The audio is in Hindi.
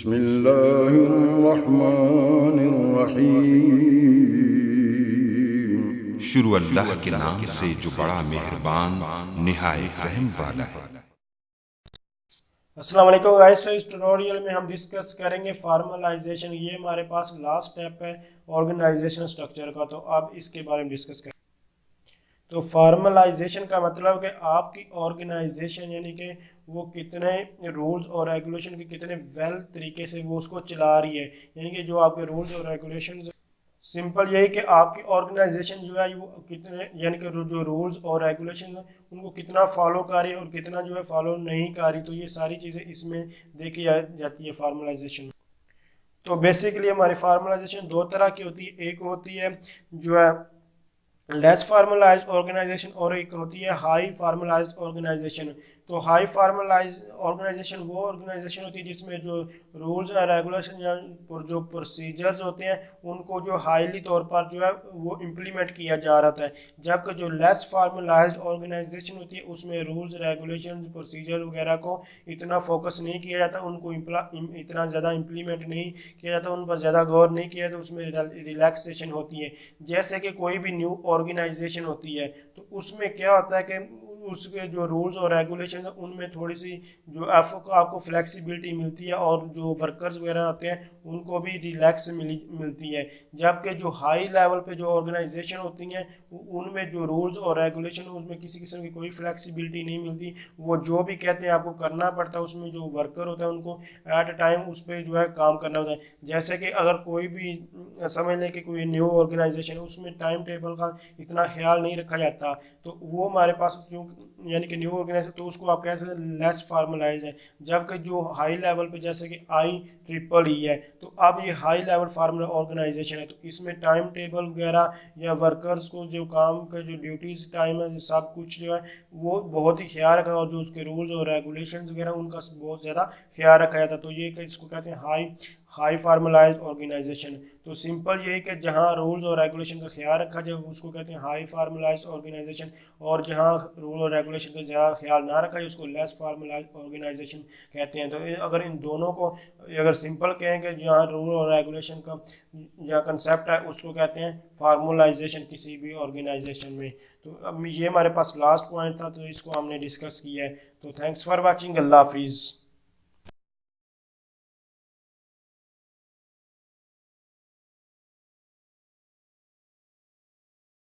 बिस्मिल्लाहिर्रहमानिर्रहीम। शुरू अल्लाह के नाम से जो बड़ा मेहरबान निहायत रहम वाला है। अस्सलाम वालेकुम गाइस। तो इस ट्यूटोरियल में हम डिस्कस करेंगे फार्मलाइजेशन। ये हमारे पास लास्ट स्टेप है ऑर्गेनाइजेशन स्ट्रक्चर का, तो अब इसके बारे में डिस्कस करें। तो फार्मलाइजेशन का मतलब कि आपकी ऑर्गेनाइजेशन यानी कि वो कितने रूल्स और रेगुलेशन के कितने वेल तरीके से वो उसको चला रही है, यानी कि जो आपके रूल्स और रेगुलेशन, सिंपल यही कि आपकी ऑर्गेनाइजेशन जो है वो कितने, यानी कि जो रूल्स और रेगुलेशन उनको कितना फॉलो कर रही है और कितना जो है फॉलो नहीं कर रही। तो ये सारी चीज़ें इसमें देखी जाती है फार्मलाइजेशन। तो बेसिकली हमारी फार्मलाइजेशन दो तरह की होती है, एक होती है जो है लेस फार्मलाइज्ड ऑर्गेनाइजेशन और एक होती है हाई फार्मलाइज्ड ऑर्गेनाइजेशन। तो हाई फार्मलाइज्ड ऑर्गेनाइजेशन वो ऑर्गेनाइजेशन होती है जिसमें जो रूल्स एंड रेगुलेशन या जो प्रोसीजर्स होते हैं उनको जो हाईली तौर पर जो है वो इम्प्लीमेंट किया जा रहा है, जबकि जो लेस फार्मलाइज्ड ऑर्गेनाइजेशन होती है उसमें रूल्स रेगुलेशन प्रोसीजर वगैरह को इतना फोकस नहीं किया जाता, उनको इतना ज़्यादा इम्प्लीमेंट नहीं किया जाता, उन पर ज़्यादा गौर नहीं किया जाता, उसमें रिलैक्सेशन होती है। जैसे कि कोई भी न्यू ऑर्गेनाइजेशन होती है तो उसमें क्या होता है कि उसके जो रूल्स और रेगुलेशन है उनमें थोड़ी सी जो आपको फ्लेक्सिबिलिटी मिलती है और जो वर्कर्स वगैरह होते हैं उनको भी रिलैक्स मिलती है। जबकि जो हाई लेवल पे जो ऑर्गेनाइजेशन होती हैं उनमें जो रूल्स और रेगुलेशन उसमें किसी किस्म की कोई फ्लेक्सिबिलिटी नहीं मिलती, वो जो भी कहते हैं आपको करना पड़ता है। उसमें जो वर्कर होता है उनको एट अ टाइम उस पर जो है काम करना होता है। जैसे कि अगर कोई भी समझ लें कि कोई न्यू ऑर्गेनाइजेशन उसमें टाइम टेबल का इतना ख्याल नहीं रखा जाता, तो वो हमारे पास जो यानी कि न्यू ऑर्गेनाइजेशन तो उसको आप कह सकते हैं लेस फार्मलाइज है। जबकि जो हाई लेवल पे जैसे कि IEEE है तो अब ये हाई लेवल फार्मूला ऑर्गेनाइजेशन है, तो इसमें टाइम टेबल वगैरह या वर्कर्स को जो काम का जो ड्यूटीज टाइम है सब कुछ जो है वो बहुत ही ख्याल रखा, और जो उसके रूल्स और रेगुलेशन वगैरह उनका बहुत ज़्यादा ख्याल रखा जाता है। तो ये इसको कहते हैं हाई फार्मलाइज ऑर्गेनाइजेशन। तो सिंपल यही कि जहाँ रूल्स और रेगुलेशन का ख्याल रखा जाए उसको कहते हैं हाई फार्मलाइज ऑर्गेनाइजेशन, और जहाँ रूल और रेगुलेशन का ज़्यादा ख्याल ना रखा जाए उसको लेस फार्मलाइज ऑर्गेनाइजेशन कहते हैं। तो अगर इन दोनों को अगर सिंपल कहें कि जहाँ रूल और रेगुलेशन का जहाँ कंसेप्ट है उसको कहते हैं फार्मलाइजेशन किसी भी ऑर्गेनाइजेशन में। तो अब ये हमारे पास लास्ट पॉइंट था, तो इसको हमने डिस्कस किया है। तो थैंक्स फॉर वॉचिंग। अल्लाह हाफिज़।